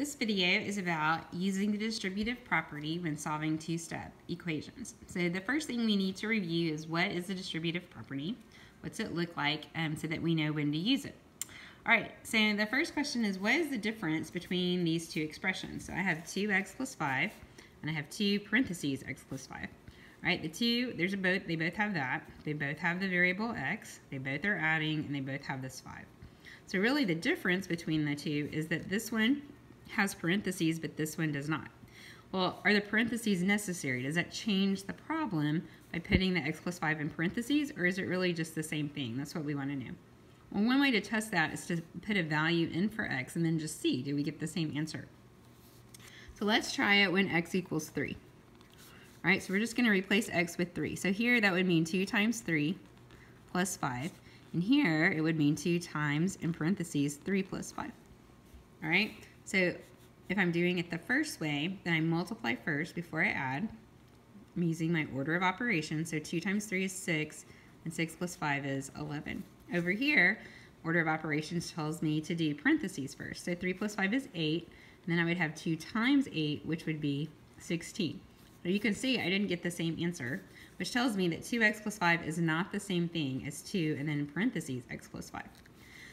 This video is about using the distributive property when solving two-step equations. So the first thing we need to review is what is the distributive property? What's it look like so that we know when to use it? All right, so the first question is what is the difference between these two expressions? So I have 2x plus 5 and I have 2 parentheses x plus 5. All right, the two, they both have that. They both have the variable x, they both are adding, and they both have this 5. So really the difference between the two is that this one has parentheses, but this one does not. Well, are the parentheses necessary? Does that change the problem by putting the x plus 5 in parentheses, or is it really just the same thing? That's what we want to know. Well, one way to test that is to put a value in for x and then just see, do we get the same answer? So let's try it when x equals 3. All right, so we're just going to replace x with 3. So here that would mean 2 times 3 plus 5. And here it would mean 2 times, in parentheses, 3 plus 5. All right, so if I'm doing it the first way, then I multiply first before I add. I'm using my order of operations. So 2 times 3 is 6, and 6 plus 5 is 11. Over here, order of operations tells me to do parentheses first. So 3 plus 5 is 8, and then I would have 2 times 8, which would be 16. So you can see I didn't get the same answer, which tells me that 2x plus 5 is not the same thing as 2 and then in parentheses x plus 5.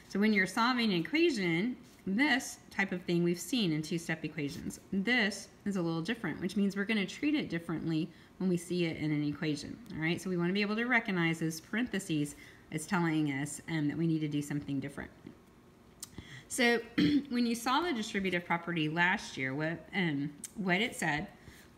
So when you're solving an equation, this type of thing we've seen in two-step equations. This is a little different, which means we're going to treat it differently when we see it in an equation. All right, so we want to be able to recognize those parentheses as telling us that we need to do something different. So when you saw the distributive property last year, what it said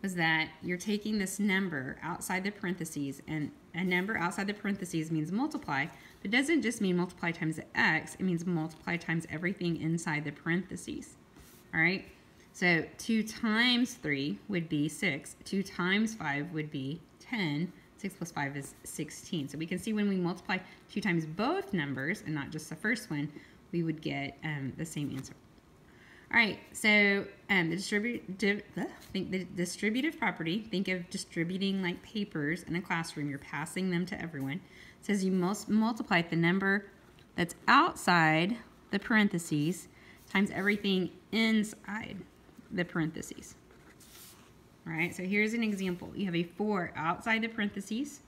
was that you're taking this number outside the parentheses, and a number outside the parentheses means multiply, but it doesn't just mean multiply times x, it means multiply times everything inside the parentheses. All right, so 2 times 3 would be 6, 2 times 5 would be 10, 6 plus 5 is 16. So we can see when we multiply 2 times both numbers, and not just the first one, we would get the same answer. All right, so the distributive property, think of distributing like papers in a classroom. You're passing them to everyone. It says you must multiply the number that's outside the parentheses times everything inside the parentheses. All right, so here's an example. You have a 4 outside the parentheses.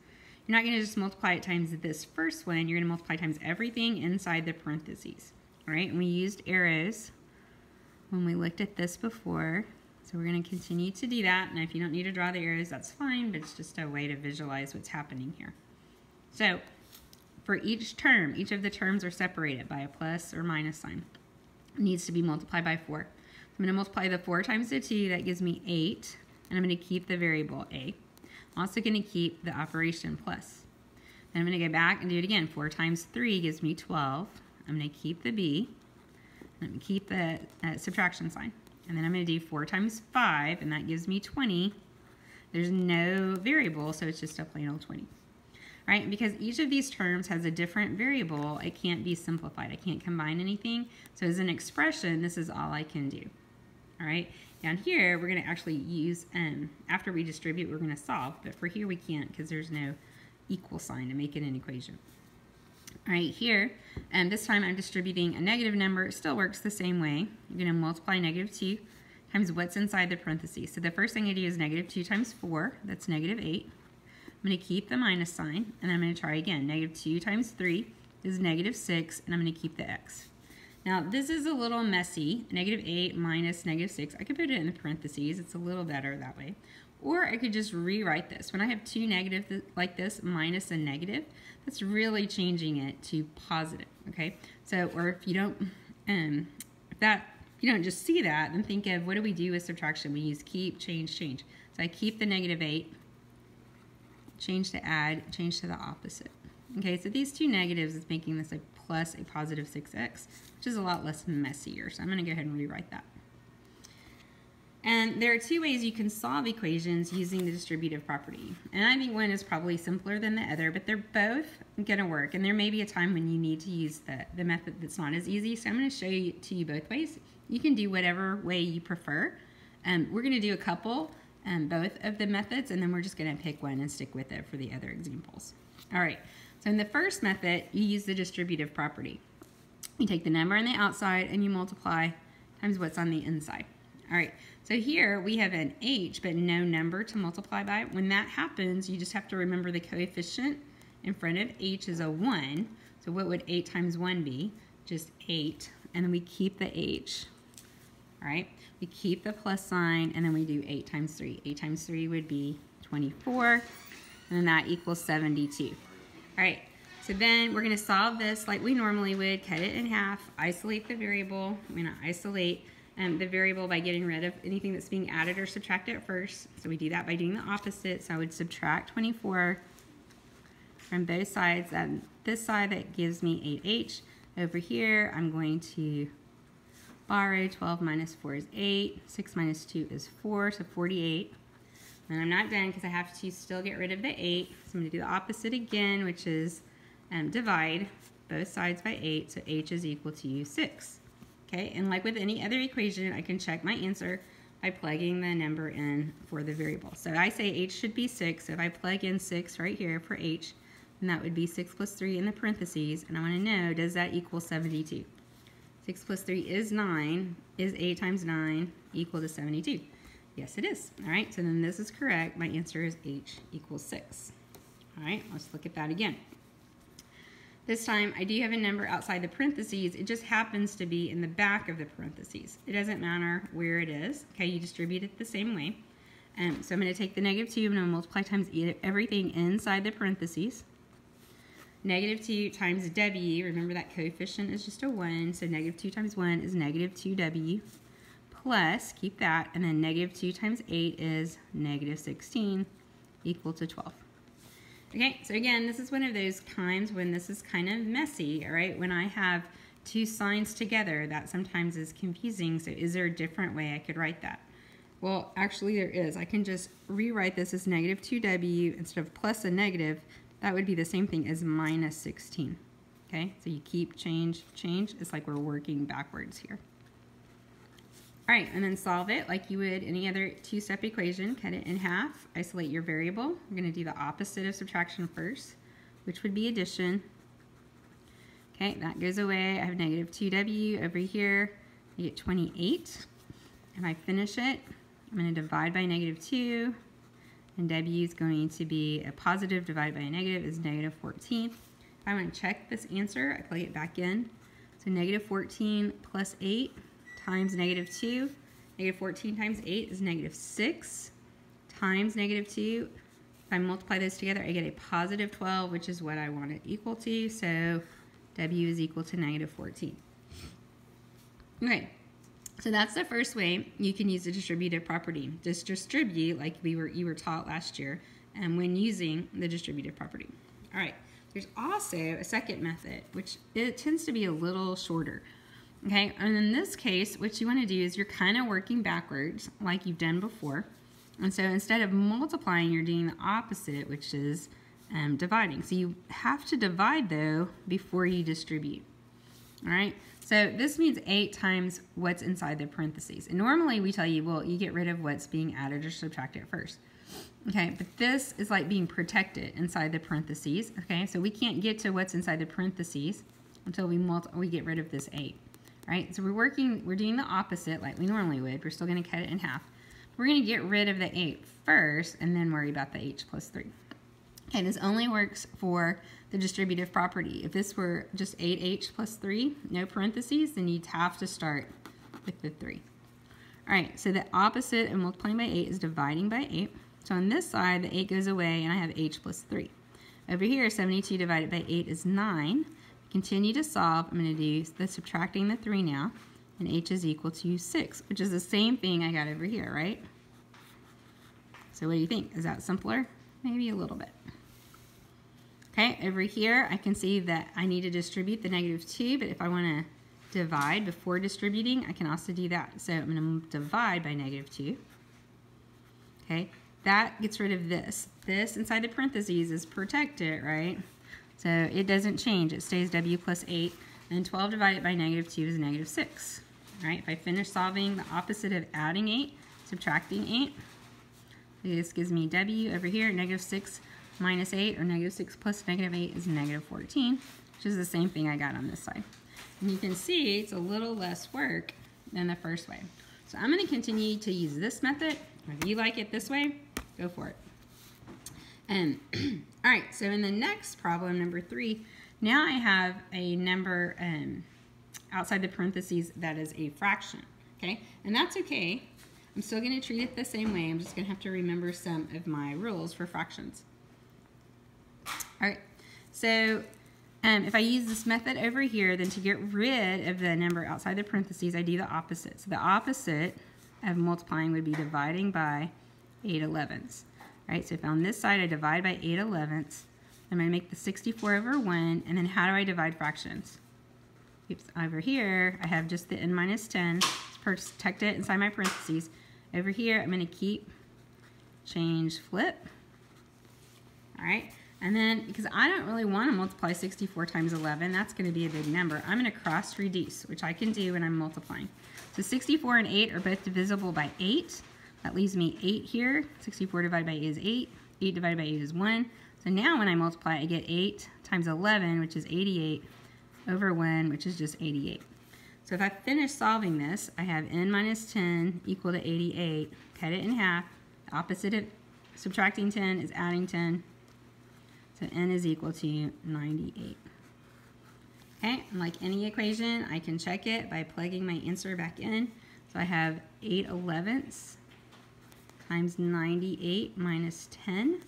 You're not going to just multiply it times this first one. You're going to multiply times everything inside the parentheses. All right, and we used arrows when we looked at this before. So we're going to continue to do that. And if you don't need to draw the arrows, that's fine, but it's just a way to visualize what's happening here. So for each term, each of the terms are separated by a plus or minus sign. It needs to be multiplied by 4. I'm going to multiply the 4 times the 2, that gives me 8, and I'm going to keep the variable a. I'm also going to keep the operation plus. Then I'm going to go back and do it again. 4 times 3 gives me 12. I'm going to keep the b. I'm going to keep the subtraction sign. And then I'm going to do 4 times 5, and that gives me 20. There's no variable, so it's just a plain old 20. All right, because each of these terms has a different variable, it can't be simplified. I can't combine anything. So as an expression, this is all I can do. All right, down here, we're going to actually use, after we distribute, we're going to solve. But for here, we can't because there's no equal sign to make it an equation. All right, here, this time I'm distributing a negative number. It still works the same way. You're going to multiply negative 2 times what's inside the parentheses. So the first thing I do is negative 2 times 4. That's negative 8. I'm going to keep the minus sign, and I'm going to try again. Negative 2 times 3 is negative 6, and I'm going to keep the x. Now, this is a little messy. Negative 8 minus negative 6. I could put it in the parentheses. It's a little better that way. Or I could just rewrite this. When I have 2 negatives like this minus a negative, that's really changing it to positive, okay? So, or if you don't, you don't just see that, then think of what do we do with subtraction? We use keep, change, change. So I keep the negative 8, change to add, change to the opposite. Okay, so these two negatives is making this a plus a positive 6x, which is a lot less messier. So I'm going to go ahead and rewrite that. And there are 2 ways you can solve equations using the distributive property. And I think one is probably simpler than the other, but they're both going to work. And there may be a time when you need to use the method that's not as easy. So I'm going to show you both ways. You can do whatever way you prefer. We're going to do a couple, both of the methods, and then we're just going to pick one and stick with it for the other examples. All right, so in the first method, you use the distributive property. You take the number on the outside and you multiply times what's on the inside. All right, so here we have an h but no number to multiply by. When that happens, you just have to remember the coefficient in front of h is a 1. So what would 8 times 1 be? Just 8. And then we keep the h. All right, we keep the plus sign, and then we do 8 times 3. 8 times 3 would be 24, and then that equals 72. All right, so then we're going to solve this like we normally would. Cut it in half, isolate the variable. I'm going to isolate the variable by getting rid of anything that's being added or subtracted first. So we do that by doing the opposite. So I would subtract 24 from both sides. This side, that gives me 8h. Over here, I'm going to borrow 12 minus 4 is 8. 6 minus 2 is 4, so 48. And I'm not done because I have to still get rid of the 8. So I'm going to do the opposite again, which is divide both sides by 8. So h is equal to 6. Okay, and like with any other equation, I can check my answer by plugging the number in for the variable. So I say h should be 6. So if I plug in 6 right here for h, then that would be 6 plus 3 in the parentheses. And I want to know, does that equal 72? 6 plus 3 is 9. Is 8 times 9 equal to 72? Yes, it is. All right, so then this is correct. My answer is h equals 6. All right, let's look at that again. This time, I do have a number outside the parentheses. It just happens to be in the back of the parentheses. It doesn't matter where it is. Okay, you distribute it the same way. So I'm going to take the negative 2, I'm going to multiply times everything inside the parentheses. Negative 2 times w, remember that coefficient is just a 1, so negative 2 times 1 is negative 2w, plus, keep that, and then negative 2 times 8 is negative 16, equal to 12. Okay, so again, this is one of those times when this is kind of messy, all right? When I have two signs together, that sometimes is confusing, so is there a different way I could write that? Well, actually there is. I can just rewrite this as negative 2w instead of plus a negative. That would be the same thing as minus 16. Okay, so you keep change. It's like we're working backwards here. All right, and then solve it like you would any other two-step equation. Cut it in half, isolate your variable. We're going to do the opposite of subtraction first, which would be addition. Okay, that goes away. I have negative 2w over here. I get 28. If I finish it, I'm going to divide by negative 2. And w is going to be a positive divided by a negative is negative 14. If I want to check this answer, I plug it back in. So negative 14 plus 8 times negative 2. Negative 14 times 8 is negative 6 times negative 2. If I multiply those together, I get a positive 12, which is what I want it equal to. So w is equal to negative 14. Okay. So that's the first way you can use the distributive property. Just distribute like you were taught last year when using the distributive property. All right, there's also a second method, which it tends to be a little shorter. Okay, and in this case, what you want to do is you're kind of working backwards like you've done before. And so instead of multiplying, you're doing the opposite, which is dividing. So you have to divide, though, before you distribute. All right, so this means 8 times what's inside the parentheses. And normally we tell you, well, you get rid of what's being added or subtracted first. Okay, but this is like being protected inside the parentheses. Okay, so we can't get to what's inside the parentheses until we get rid of this 8. All right, so we're doing the opposite like we normally would. We're still going to cut it in half. We're going to get rid of the 8 first and then worry about the h plus 3. Okay, this only works for the distributive property. If this were just 8h plus 3, no parentheses, then you'd have to start with the 3. All right, so the opposite of multiplying by 8 is dividing by 8. So on this side, the 8 goes away, and I have h plus 3. Over here, 72 divided by 8 is 9. Continue to solve. I'm going to do the subtracting the 3 now, and h is equal to 6, which is the same thing I got over here, right? So what do you think? Is that simpler? Maybe a little bit. Okay, over here, I can see that I need to distribute the negative 2, but if I want to divide before distributing, I can also do that. So I'm going to divide by negative 2. Okay, that gets rid of this. This inside the parentheses is protected, right? So it doesn't change. It stays w plus 8, and 12 divided by negative 2 is negative 6. All right, if I finish solving the opposite of adding 8, subtracting 8, this gives me w over here, negative 6 minus 8, or negative 6 plus negative 8 is negative 14, which is the same thing I got on this side. And you can see it's a little less work than the first way. So I'm going to continue to use this method. If you like it this way, go for it. All right, so in the next problem, number 3, now I have a number outside the parentheses that is a fraction, okay? And that's okay. I'm still going to treat it the same way. I'm just going to have to remember some of my rules for fractions. All right, so if I use this method over here, then to get rid of the number outside the parentheses, I do the opposite. So the opposite of multiplying would be dividing by 8/11ths. All right, so if on this side I divide by 8/11ths, I'm going to make the 64 over 1, and then how do I divide fractions? Oops, over here I have just the n minus 10. Let's protect it inside my parentheses. Over here I'm going to keep, change, flip. All right, and then because I don't really want to multiply 64 times 11, that's going to be a big number, I'm going to cross reduce, which I can do when I'm multiplying. So 64 and 8 are both divisible by 8. That leaves me 8 here. 64 divided by 8 is 8. 8 divided by 8 is 1. So now when I multiply, I get 8 times 11, which is 88, over 1, which is just 88. So if I finish solving this, I have n minus 10 equal to 88. Cut it in half. The opposite of subtracting 10 is adding 10. So n is equal to 98. Okay, and like any equation, I can check it by plugging my answer back in. So I have 8/11ths times 98 minus 10.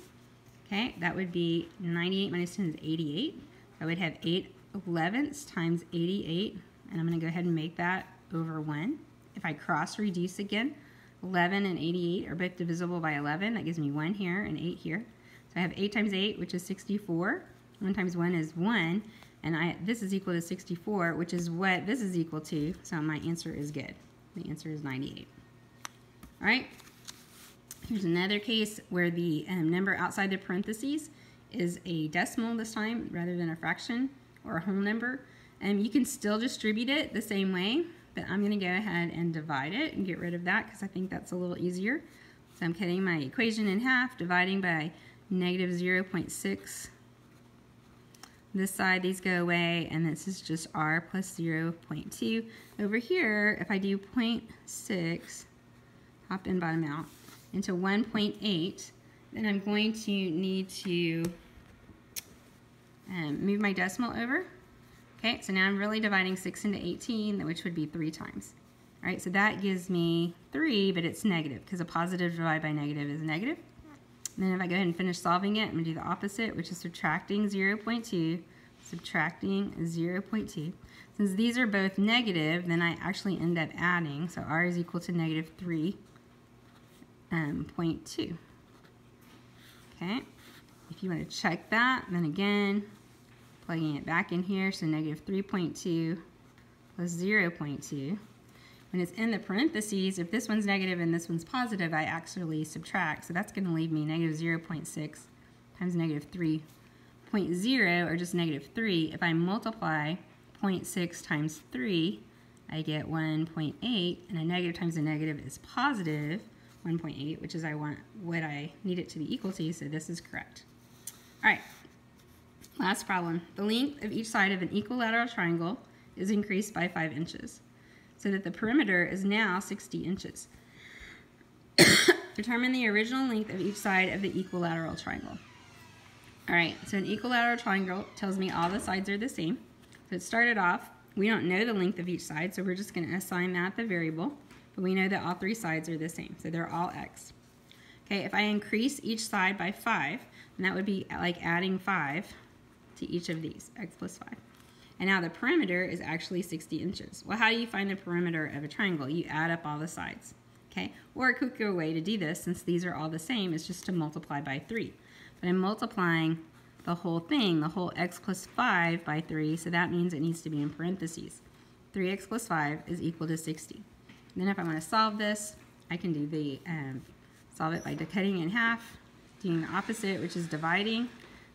Okay, that would be 98 minus 10 is 88. I would have 8/11ths times 88, and I'm going to go ahead and make that over 1. If I cross reduce again, 11 and 88 are both divisible by 11. That gives me 1 here and 8 here. So I have 8 times 8, which is 64. 1 times 1 is 1, and this is equal to 64, which is what this is equal to, so my answer is good. The answer is 98. All right. Here's another case where the number outside the parentheses is a decimal this time rather than a fraction or a whole number. You can still distribute it the same way, but I'm going to go ahead and divide it and get rid of that because I think that's a little easier. So I'm cutting my equation in half, dividing by negative 0.6. This side, these go away, and this is just r plus 0.2. Over here, if I do 0.6, top and bottom out, into 1.8, then I'm going to need to move my decimal over. Okay, so now I'm really dividing 6 into 18, which would be 3 times. All right, so that gives me 3, but it's negative because a positive divided by negative is negative. And then if I go ahead and finish solving it, I'm going to do the opposite, which is subtracting 0.2, subtracting 0.2. Since these are both negative, then I actually end up adding, so r is equal to negative 3. 0.2. Okay, if you want to check that, then again, plugging it back in here, so negative 3.2 plus 0.2. When it's in the parentheses, if this one's negative and this one's positive, I actually subtract, so that's going to leave me negative 0.6 times negative 3.0, or just negative 3. If I multiply 0.6 times 3, I get 1.8, and a negative times a negative is positive 1.8, which is what I need it to be equal to, so this is correct. All right, last problem. The length of each side of an equilateral triangle is increased by 5 inches, so that the perimeter is now 60 inches. Determine the original length of each side of the equilateral triangle. All right, so an equilateral triangle tells me all the sides are the same. So it started off, we don't know the length of each side, so we're just going to assign that the variable. But we know that all 3 sides are the same, so they're all x. Okay, if I increase each side by 5, then that would be like adding 5 to each of these, x plus 5. And now the perimeter is actually 60 inches. Well, how do you find the perimeter of a triangle? You add up all the sides, okay? Or a quicker way to do this, since these are all the same, is just to multiply by 3. But I'm multiplying the whole thing, the whole x plus 5 by 3, so that means it needs to be in parentheses. 3x plus 5 is equal to 60. Then if I want to solve this, I can do the solve it by cutting it in half, doing the opposite, which is dividing.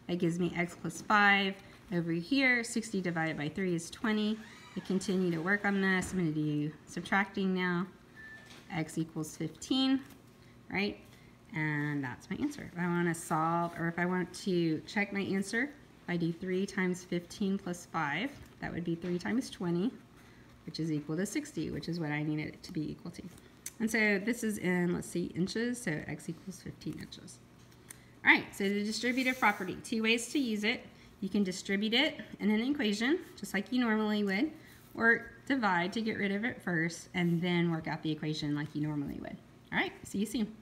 That gives me x plus 5. Over here, 60 divided by 3 is 20. I continue to work on this. I'm going to do subtracting now. X equals 15, right? And that's my answer. If I want to solve, or if I want to check my answer, if I do 3 times 15 plus 5, that would be 3 times 20. which is equal to 60, which is what I needed it to be equal to. And so this is in, let's see, inches, so x equals 15 inches. All right, so the distributive property, two ways to use it. You can distribute it in an equation, just like you normally would, or divide to get rid of it first, and then work out the equation like you normally would. All right, see you soon.